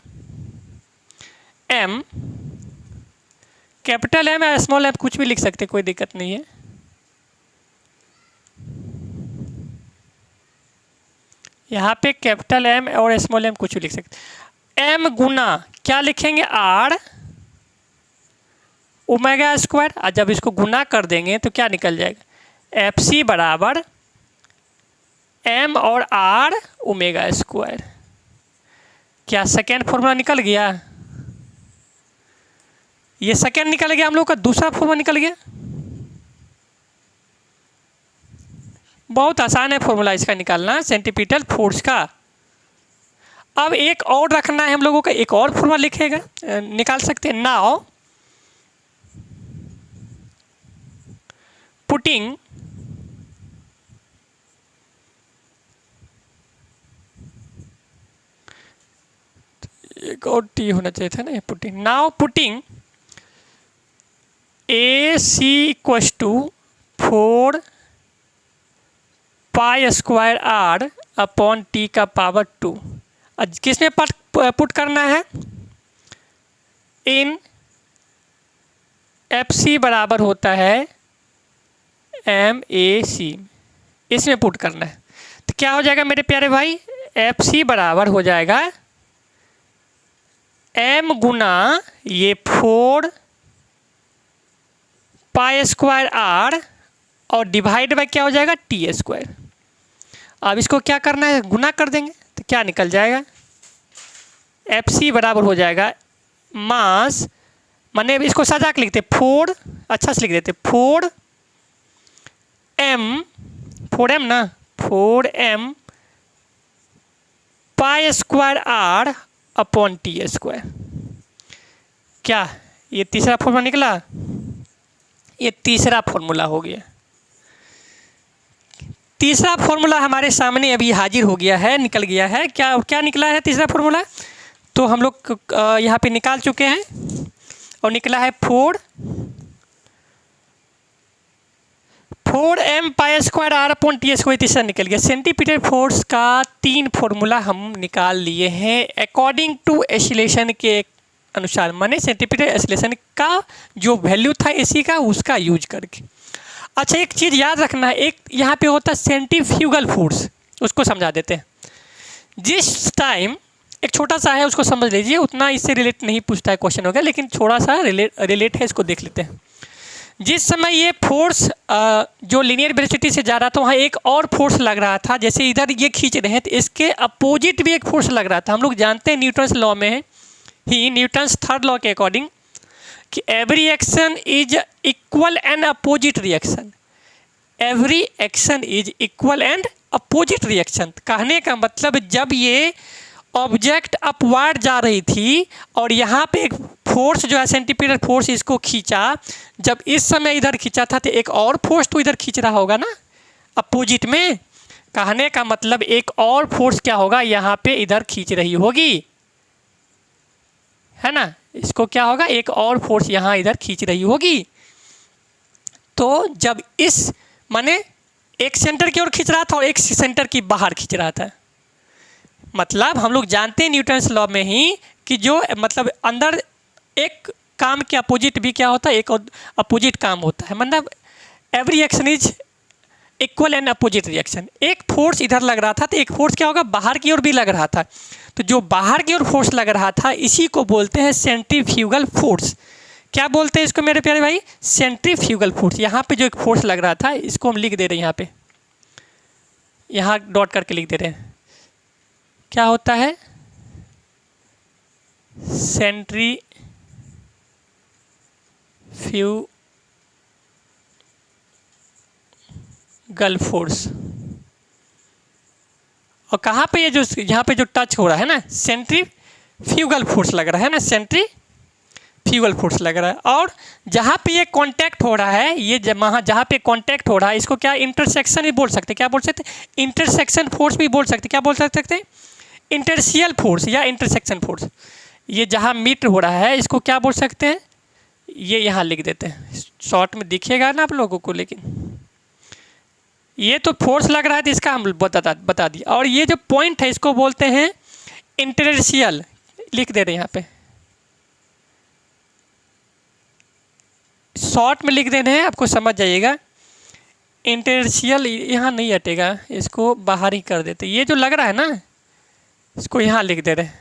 M, कैपिटल M या स्मॉल m कुछ भी लिख सकते, कोई दिक्कत नहीं है। यहाँ पे कैपिटल M और स्मॉल m कुछ भी लिख सकते। M गुना क्या लिखेंगे, R ω², और जब इसको गुना कर देंगे तो क्या निकल जाएगा, FC बराबर M और R ω²। क्या सेकेंड फॉर्मूला निकल गया, ये सेकेंड निकल गया, हम लोग का दूसरा फॉर्मूला निकल गया। बहुत आसान है फॉर्मूला इसका निकालना, सेंटीपीटल फोर्स का। अब एक और रखना है हम लोगों का, एक और फॉर्मूला लिखेगा, निकाल सकते हैं। नाउ पुटिंग एक और टी होना चाहिए था ना, ये putting. Now putting AC equals to 4π² R upon T का पावर 2। किसमें पुट करना है, इन FC बराबर होता है MAC, इसमें पुट करना है। तो क्या हो जाएगा मेरे प्यारे भाई, FC बराबर हो जाएगा M गुना ये 4 पाई स्क्वायर R और डिवाइड बाय क्या हो जाएगा T²। अब इसको क्या करना है, गुना कर देंगे तो क्या निकल जाएगा, FC बराबर हो जाएगा मास, माने इसको सजा के लिखते 4, अच्छा से लिख देते 4m ना, 4m pi square R upon T²। क्या ये तीसरा फॉर्मूला निकला, ये तीसरा फॉर्मूला हो गया। तीसरा फॉर्मूला हमारे सामने अभी हाजिर हो गया है, निकल गया है। क्या क्या निकला है तीसरा फॉर्मूला, तो हम लोग यहाँ पे निकाल चुके हैं और निकला है 4m pi square R upon T², तीसरा निकल गया। सेंटीमीटर फोर्स का 3 फॉर्मूला हम निकाल लिए हैं अकॉर्डिंग टू एसिलेशन के अनुसार, माने सेंटीमीटर एसिलेशन का जो वैल्यू था AC का उसका यूज करके। अच्छा एक चीज़ याद रखना है, एक यहाँ पे होता है सेंट्रीफ्यूगल फोर्स, उसको समझा देते हैं। जिस टाइम एक छोटा सा है उसको समझ लीजिए, उतना इससे रिलेट नहीं पूछता है क्वेश्चन होगा, लेकिन थोड़ा सा रिलेट है, इसको देख लेते हैं। जिस समय ये फोर्स जो लीनियर वेलोसिटी से जा रहा था वहाँ एक और फोर्स लग रहा था, जैसे इधर ये खींच रहे हैं तो इसके अपोजिट भी एक फोर्स लग रहा था। हम लोग जानते हैं न्यूटन्स लॉ में ही, न्यूटन्स थर्ड लॉ के अकॉर्डिंग कि every action is equal and opposite reaction, every action is equal and opposite reaction. कहने का मतलब जब ये ऑब्जेक्ट अपवार्ड जा रही थी और यहाँ पे एक फोर्स जो है सेंटीमीटर फोर्स इसको खींचा, जब इस समय इधर खींचा था तो एक और फोर्स तो इधर खींच रहा होगा ना अपोजिट में। कहने का मतलब एक और फोर्स क्या होगा, यहाँ पे इधर खींच रही होगी, है ना। इसको क्या होगा, एक और फोर्स यहाँ इधर खींच रही होगी। तो जब इस माने एक सेंटर की ओर खींच रहा था और एक सेंटर की बाहर खींच रहा था, मतलब हम लोग जानते हैं न्यूटन्स लॉ में ही कि जो मतलब अंदर एक काम के अपोजिट भी क्या होता है, एक अपोजिट काम होता है। मतलब every action is equal and opposite reaction. एक फोर्स इधर लग रहा था तो एक फोर्स क्या होगा, बाहर की ओर भी लग रहा था। तो जो बाहर की ओर फोर्स लग रहा था इसी को बोलते हैं सेंट्रीफ्यूगल फोर्स। क्या बोलते हैं इसको मेरे प्यारे भाई, सेंट्रीफ्यूगल फोर्स। यहाँ पे जो एक फोर्स लग रहा था इसको हम लिख दे रहे हैं, यहाँ पे यहाँ डॉट करके लिख दे रहे हैं। क्या होता है, सेंट्रीफ्यूगल फोर्स। और कहाँ पे ये जो यहाँ पे जो टच हो रहा है ना, सेंट्रीफ्यूगल फोर्स लग रहा है ना, सेंट्रीफ्यूगल फोर्स लग रहा है। और जहाँ पे ये कांटेक्ट हो रहा है, ये जहाँ पे कांटेक्ट हो रहा है इसको क्या इंटरसेक्शन भी बोल सकते हैं। क्या बोल सकते हैं, इंटरसेक्शन फोर्स भी बोल सकते हैं। क्या बोल सकते हैं, इंटरशियल फोर्स या इंटरसेक्शन फोर्स। ये जहाँ मीट हो रहा है इसको क्या बोल सकते हैं, ये यहाँ लिख देते हैं, शॉर्ट में दिखेगा ना आप लोगों को, लेकिन ये तो फोर्स लग रहा है तो इसका हम बता दिया। और ये जो पॉइंट है इसको बोलते हैं इंटरशियल, लिख दे रहे हैं यहाँ पे, शॉर्ट में लिख देने हैं, आपको समझ जाइएगा। इंटरशियल यहाँ नहीं हटेगा, इसको बाहर ही कर देते। ये जो लग रहा है ना इसको यहाँ लिख दे रहे हैं,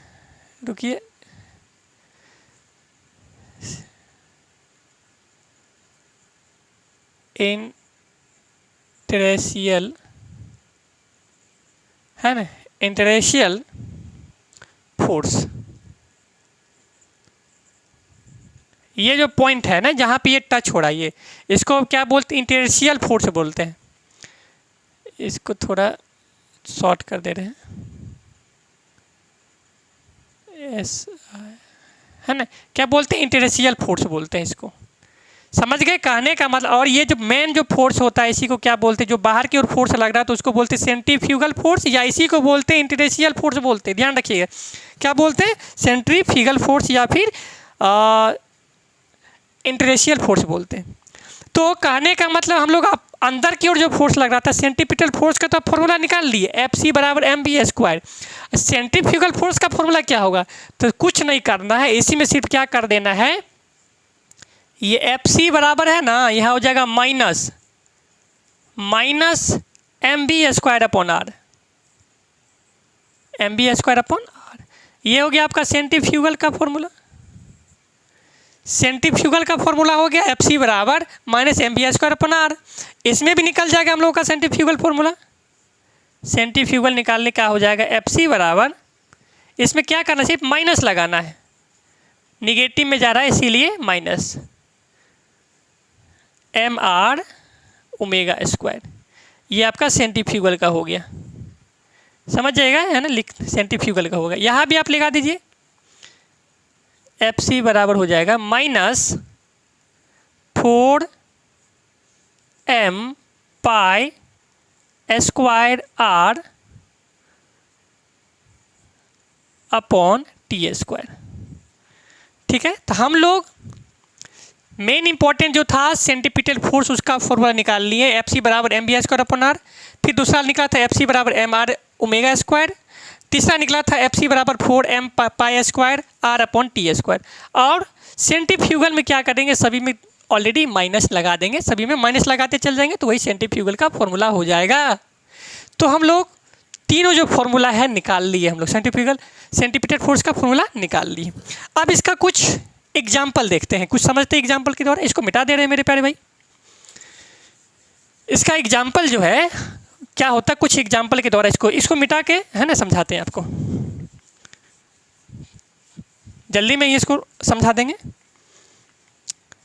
रुकिए, इंटरशियल है ना, इंटरशियल फोर्स। ये जो पॉइंट है ना जहाँ पे ये टच हो रहा है, ये इसको क्या बोलते हैं, इंटरशियल फोर्स बोलते हैं। इसको थोड़ा शॉर्ट कर दे रहे हैं, है ना, क्या बोलते हैं, इंटरशियल फोर्स बोलते हैं इसको। समझ गए कहने का मतलब। और ये जो मेन जो फोर्स होता है इसी को क्या बोलते हैं, जो बाहर की ओर फोर्स लग रहा है तो उसको बोलते हैं सेंट्रीफ्यूगल फोर्स, या इसी को बोलते हैं इंटरशियल फोर्स बोलते हैं। ध्यान रखिएगा, क्या बोलते हैं, सेंट्रीफ्यूगल फोर्स या फिर इंटरशियल फोर्स बोलते हैं। तो कहने का मतलब हम लोग अंदर की ओर जो फोर्स लग रहा था सेंट्रीपिटल फोर्स का तो फॉर्मूला निकाल लिए, FC बराबर mv²। सेंट्रीफ्यूगल फोर्स का फॉर्मूला क्या होगा, तो कुछ नहीं करना है, इसी में सिर्फ क्या कर देना है, ये FC बराबर है ना, यहाँ हो जाएगा minus minus m v square upon r, m v square upon r. ये हो गया आपका सेंट्रीफ्यूगल का फॉर्मूला। सेंट्रीफ्यूगल का फॉर्मूला हो गया एफ सी बराबर minus m v square upon r. इसमें भी निकल जाएगा हम लोगों का सेंट्रीफ्यूगल फॉर्मूला। सेंट्रीफ्यूगल निकालने का हो जाएगा एफ सी बराबर, इसमें क्या करना चाहिए, माइनस लगाना है, निगेटिव में जा रहा है इसीलिए minus m r omega square. ये आपका सेंट्रीफ्यूगल का हो गया, समझ जाएगा है ना, लिख सेंट्रीफ्यूगल का होगा। यहाँ भी आप लगा दीजिए एफ सी बराबर हो जाएगा minus 4m pi square r upon t square. ठीक है, तो हम लोग मेन इंपॉर्टेंट जो था सेंट्रीपिटल फोर्स उसका फॉर्मूला निकाल लिए, एफ सी बराबर m v square upon r. फिर दूसरा निकला था एफ सी बराबर एम आर ओमेगा स्क्वायर। तीसरा निकला था एफ सी बराबर 4m pi square r upon t square. और सेंट्रीफ्यूगल में क्या करेंगे, सभी में ऑलरेडी माइनस लगा देंगे, सभी में माइनस लगाते चल जाएंगे, तो वही सेंट्रीफ्यूगल का फॉर्मूला हो जाएगा। तो हम लोग तीनों जो फॉर्मूला है निकाल लिए, हम लोग सेंट्रीपिटल फोर्स का फॉर्मूला निकाल लिए। अब इसका कुछ एग्जाम्पल देखते हैं, कुछ समझते हैं एग्जाम्पल के द्वारा। इसको मिटा दे रहे हैं मेरे प्यारे भाई। इसका एग्जाम्पल जो है क्या होता है, कुछ एग्जाम्पल के द्वारा इसको मिटा के है ना समझाते हैं आपको, जल्दी में ही इसको समझा देंगे।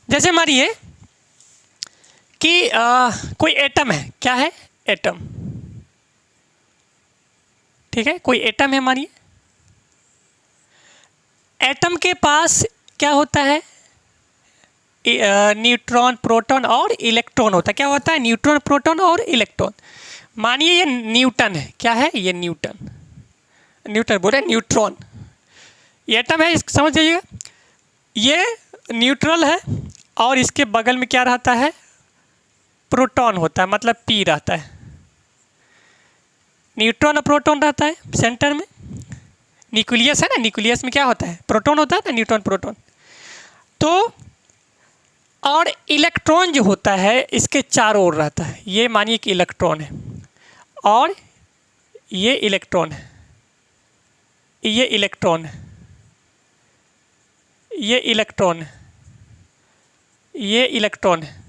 जैसे मानिए कि कोई एटम है, क्या है, एटम। ठीक है, कोई एटम है मानिए। एटम के पास क्या होता है, न्यूट्रॉन प्रोटॉन और इलेक्ट्रॉन होता है। क्या होता है, न्यूट्रॉन प्रोटॉन और इलेक्ट्रॉन। मानिए ये न्यूटन है, क्या है ये न्यूटन बोले न्यूट्रॉन। ये एटम है, समझ जाइएगा। ये न्यूट्रल है और इसके बगल में क्या रहता है, प्रोटॉन होता है, मतलब पी रहता है। न्यूट्रॉन और प्रोटॉन रहता है सेंटर में, न्यूक्लियस है ना, न्यूक्लियस में क्या होता है, प्रोटॉन होता है ना, न्यूट्रॉन प्रोटॉन। तो और इलेक्ट्रॉन जो होता है इसके चारों ओर रहता है। ये मानिए कि इलेक्ट्रॉन है और ये इलेक्ट्रॉन है, ये इलेक्ट्रॉन है, ये इलेक्ट्रॉन है, ये इलेक्ट्रॉन है।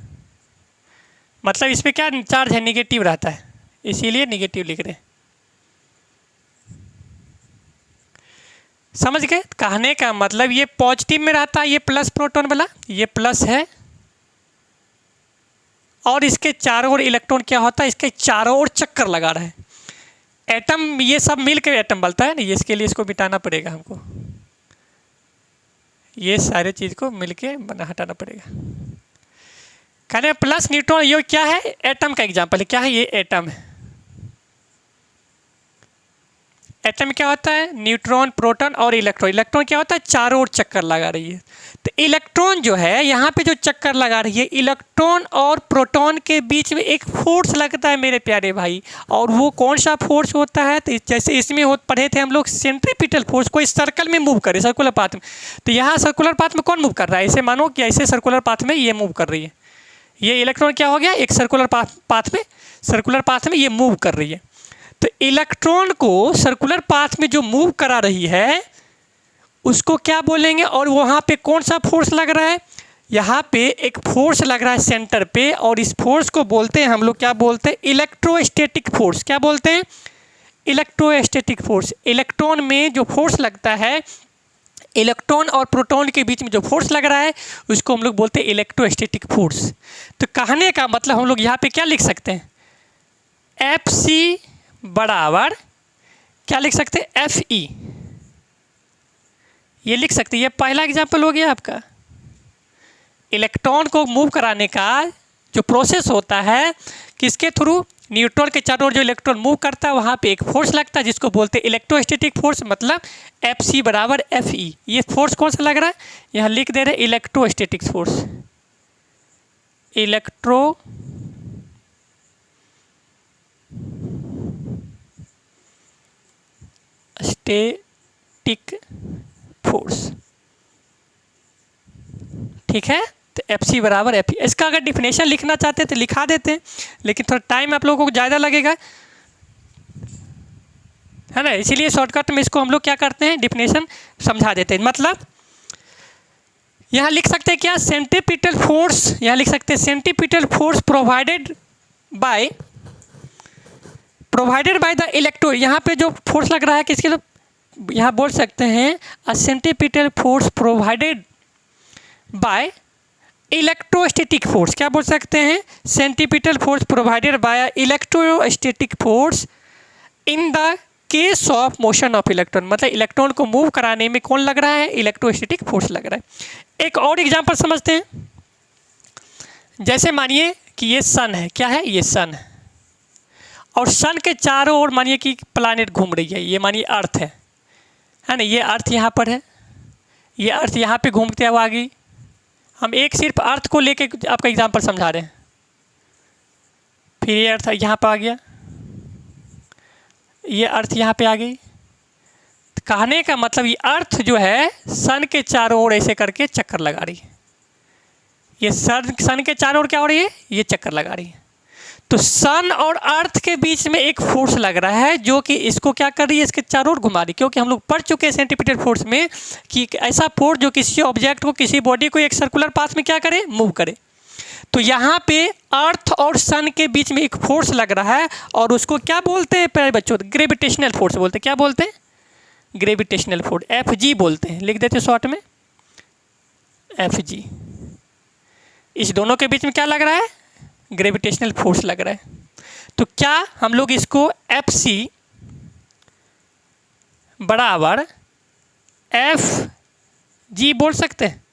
मतलब इस पर क्या चार्ज है, निगेटिव रहता है, इसीलिए निगेटिव लिख रहे हैं। समझ गए, कहने का मतलब ये पॉजिटिव में रहता है, ये प्लस प्रोटॉन वाला, ये प्लस है। और इसके चारों ओर इलेक्ट्रॉन क्या होता है, इसके चारों ओर चक्कर लगा रहा है। एटम ये सब मिलकर एटम बनता है ना, ये इसके लिए इसको मिटाना पड़ेगा हमको, ये सारे चीज़ को मिलके हटाना पड़ेगा। कहने प्लस न्यूट्रॉन, ये क्या है, एटम का एग्जाम्पल है। क्या है, ये एटम है। एटम क्या होता है, न्यूट्रॉन प्रोटॉन और इलेक्ट्रॉन। इलेक्ट्रॉन क्या होता है, चारों ओर चक्कर लगा रही है। तो इलेक्ट्रॉन जो है यहाँ पे जो चक्कर लगा रही है, इलेक्ट्रॉन और प्रोटॉन के बीच में एक फोर्स लगता है मेरे प्यारे भाई। और वो कौन सा फोर्स होता है, तो जैसे इसमें पढ़े थे हम लोग सेंट्रीपिटल फोर्स, कोई सर्कल में मूव करे, सर्कुलर पाथ में। तो यहाँ सर्कुलर पाथ में कौन मूव कर रहा है, ऐसे मानो कि ऐसे सर्कुलर पाथ में ये मूव कर रही है। ये इलेक्ट्रॉन क्या हो गया, एक सर्कुलर पाथ में ये मूव कर रही है। तो इलेक्ट्रॉन को सर्कुलर पाथ में जो मूव करा रही है उसको क्या बोलेंगे, और वहाँ पे कौन सा फोर्स लग रहा है, यहाँ पे एक फोर्स लग रहा है सेंटर पे, और इस फोर्स को बोलते हैं हम लोग, क्या बोलते हैं, इलेक्ट्रोस्टैटिक फोर्स। क्या बोलते हैं, इलेक्ट्रोस्टैटिक फोर्स। इलेक्ट्रॉन में जो फोर्स लगता है, इलेक्ट्रॉन और प्रोटॉन के बीच में जो फोर्स लग रहा है उसको हम लोग बोलते हैं इलेक्ट्रोस्टैटिक फोर्स। तो कहने का मतलब हम लोग यहाँ पे क्या लिख सकते हैं, एफ सी बराबर क्या लिख सकते हैं, एफ ई, ये लिख सकते हैं। ये पहला एग्जाम्पल हो गया आपका। इलेक्ट्रॉन को मूव कराने का जो प्रोसेस होता है, किसके थ्रू, न्यूट्रॉन के चारों ओर जो इलेक्ट्रॉन मूव करता है वहाँ पे एक फोर्स लगता है जिसको बोलते हैं इलेक्ट्रोस्टैटिक फोर्स, मतलब एफ सी बराबर एफ ई। ये फोर्स कौन सा लग रहा है, यहाँ लिख दे रहे हैं इलेक्ट्रोस्टैटिक फोर्स, इलेक्ट्रोस्टैटिक फोर्स। ठीक है, तो एफ सी बराबर एफ ई। इसका अगर डिफिनेशन लिखना चाहते हैं तो लिखा देते हैं, लेकिन थोड़ा टाइम आप लोगों को ज़्यादा लगेगा, है ना, इसीलिए शॉर्टकट में इसको हम लोग क्या करते हैं, डिफिनेशन समझा देते हैं। मतलब यहाँ लिख सकते हैं क्या, सेंट्रीपिटल फोर्स, यहाँ लिख सकते हैं centripetal force provided by the electrode. यहाँ पे जो फोर्स लग रहा है किसके लिए, यहाँ बोल सकते हैं uh centripetal force provided by electrostatic force. क्या बोल सकते हैं, centripetal force provided by electrostatic force in the case of motion of electron. मतलब इलेक्ट्रॉन को मूव कराने में कौन लग रहा है, इलेक्ट्रोस्टैटिक फोर्स लग रहा है। एक और एग्जांपल समझते हैं। जैसे मानिए कि ये सन है, क्या है, ये सन है, और सन के चारों ओर मानिए कि प्लैनेट घूम रही है। ये मानिए अर्थ है ना, ये अर्थ यहाँ पर है, ये अर्थ यहाँ पे घूमते हुए आ गई। हम एक सिर्फ अर्थ को लेके आपका एग्जांपल समझा रहे हैं। फिर ये अर्थ यहाँ पर आ गया, ये अर्थ यहाँ पे आ गई। तो कहने का मतलब ये अर्थ जो है सन के चारों ओर ऐसे करके चक्कर लगा रही है। ये सन के चारों ओर क्या हो रही है, ये चक्कर लगा रही है। तो सन और अर्थ के बीच में एक फोर्स लग रहा है जो कि इसको क्या कर रही है, इसके चारों ओर घुमा रही है। क्योंकि हम लोग पढ़ चुके हैं सेंट्रीपिटल फोर्स में कि ऐसा फोर्स जो किसी ऑब्जेक्ट को, किसी बॉडी को एक सर्कुलर पाथ में क्या करे, मूव करे। तो यहाँ पे अर्थ और सन के बीच में एक फोर्स लग रहा है और उसको क्या बोलते हैं प्यारे बच्चों, ग्रेविटेशनल फोर्स बोलते हैं। क्या बोलते हैं, ग्रेविटेशनल फोर्स, एफ जी बोलते हैं। लिख देते शॉर्ट में एफ जी। इस दोनों के बीच में क्या लग रहा है, ग्रेविटेशनल फोर्स लग रहा है। तो क्या हम लोग इसको एफ सी बराबर एफ जी बोल सकते हैं।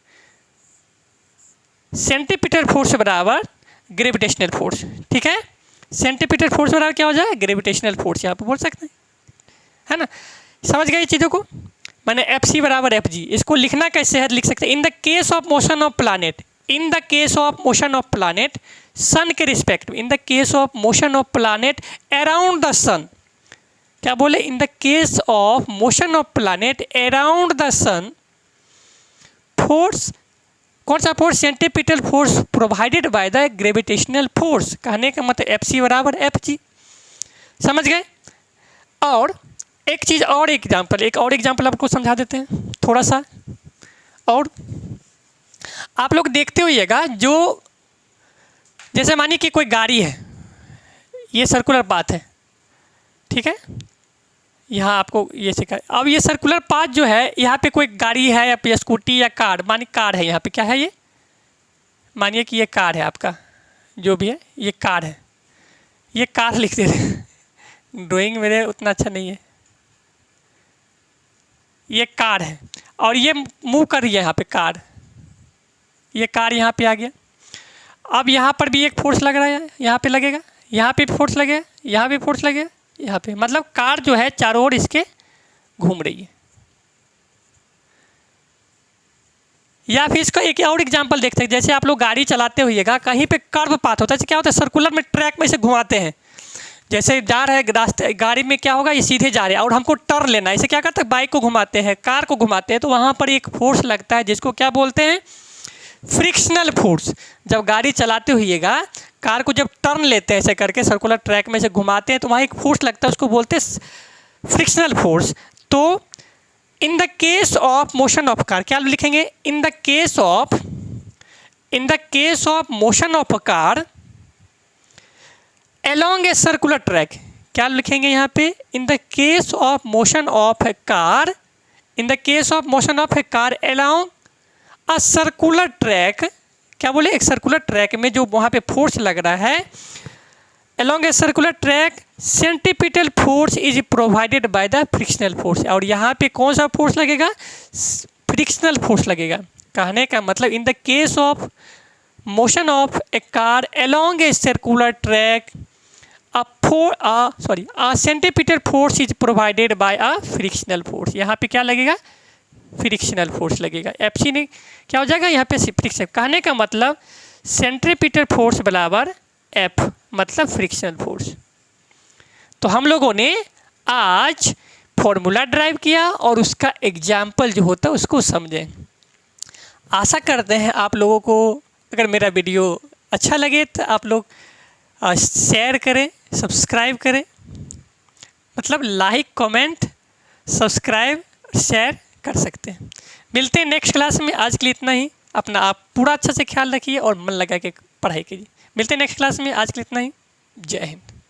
सेंट्रीपिटल फोर्स बराबर ग्रेविटेशनल फोर्स, ठीक है। सेंट्रीपिटल फोर्स बराबर क्या हो जाए, ग्रेविटेशनल फोर्स, यहाँ पे बोल सकते हैं, है ना। समझ गए चीज़ों को, मैंने एफ सी बराबर एफ जी। इसको लिखना कैसे है, लिख सकते हैं in the case of motion of planet, in the case of motion of planet sun के रिस्पेक्ट में, in the case of motion of planet around the sun. क्या बोले, in the case of motion of planet around the sun force, कौन सा force, centripetal force provided by the gravitational force. कहने का मतलब F c बराबर F G. समझ गए। और एक चीज़ और एग्जाम्पल, एक और एग्जाम्पल आपको समझा देते हैं थोड़ा सा। और आप लोग देखते होइएगा, जो जैसे मानिए कि कोई गाड़ी है, ये सर्कुलर पाथ है, ठीक है, यहाँ आपको ये सिखा। अब ये सर्कुलर पाथ जो है, यहाँ पे कोई गाड़ी है या फिर स्कूटी या कार, मानिए कार है, यहाँ पे क्या है, ये मानिए कि ये कार है आपका, जो भी है ये कार है, ये कार लिख दे रहे ड्राइंग मेरे उतना अच्छा नहीं है। ये कार है और ये मूव कर रही है यहाँ पे कार, ये कार यहाँ पे आ गया। अब यहाँ पर भी एक फोर्स लग रहा है, यहाँ पे लगेगा, यहाँ पे फोर्स लगेगा, यहाँ पे फोर्स लगेगा, यहाँ पे। मतलब कार जो है चारों ओर इसके घूम रही है। या फिर इसका एक और एग्जांपल देख सकते हैं। जैसे आप लोग गाड़ी चलाते होइएगा, कहीं पे कर्व पाथ होता है, क्या होता है, सर्कुलर में ट्रैक में से घुमाते हैं। जैसे जा रहे हैं रास्ते, गाड़ी में क्या होगा, ये सीधे जा रहे हैं और हमको टर्न लेना है, इसे क्या करते हैं, बाइक को घुमाते हैं, कार को घुमाते हैं, तो वहाँ पर एक फोर्स लगता है जिसको क्या बोलते हैं, फ्रिक्शनल फोर्स। जब गाड़ी चलाते होइएगा, कार को जब टर्न लेते हैं ऐसे करके सर्कुलर ट्रैक में से घुमाते हैं, तो वहाँ एक फोर्स लगता है, उसको बोलते हैं फ्रिक्शनल फोर्स। तो इन the case of motion of car, क्या लिखेंगे, इन the case of motion of a car along a circular track, क्या लिखेंगे यहाँ पे, इन the case of motion of A car, in the case of motion of A car along a circular track, क्या बोले, एक circular track में जो वहाँ पे फोर्स लग रहा है, along a circular track centripetal force is provided by the frictional force. और यहाँ पे कौन सा फोर्स लगेगा, फ्रिक्शनल फोर्स लगेगा। कहने का मतलब इन the case of motion of A car along a circular track a centripetal force is provided by a frictional force। यहाँ पे क्या लगेगा, फ्रिक्शनल फोर्स लगेगा। एफ सी ने क्या हो जाएगा, यहाँ पे फ्रिक्शन। कहने का मतलब सेंट्रीपिटल फोर्स बराबर एफ, मतलब फ्रिक्शनल फोर्स। तो हम लोगों ने आज फॉर्मूला ड्राइव किया और उसका एग्जाम्पल जो होता है उसको समझें। आशा करते हैं आप लोगों को अगर मेरा वीडियो अच्छा लगे तो आप लोग शेयर करें, सब्सक्राइब करें, मतलब लाइक, कमेंट, सब्सक्राइब, शेयर कर सकते हैं। मिलते हैं नेक्स्ट क्लास में। आज के लिए इतना ही। अपना आप पूरा अच्छा से ख्याल रखिए और मन लगा के पढ़ाई कीजिए। मिलते हैं नेक्स्ट क्लास में। आज के लिए इतना ही। जय हिंद।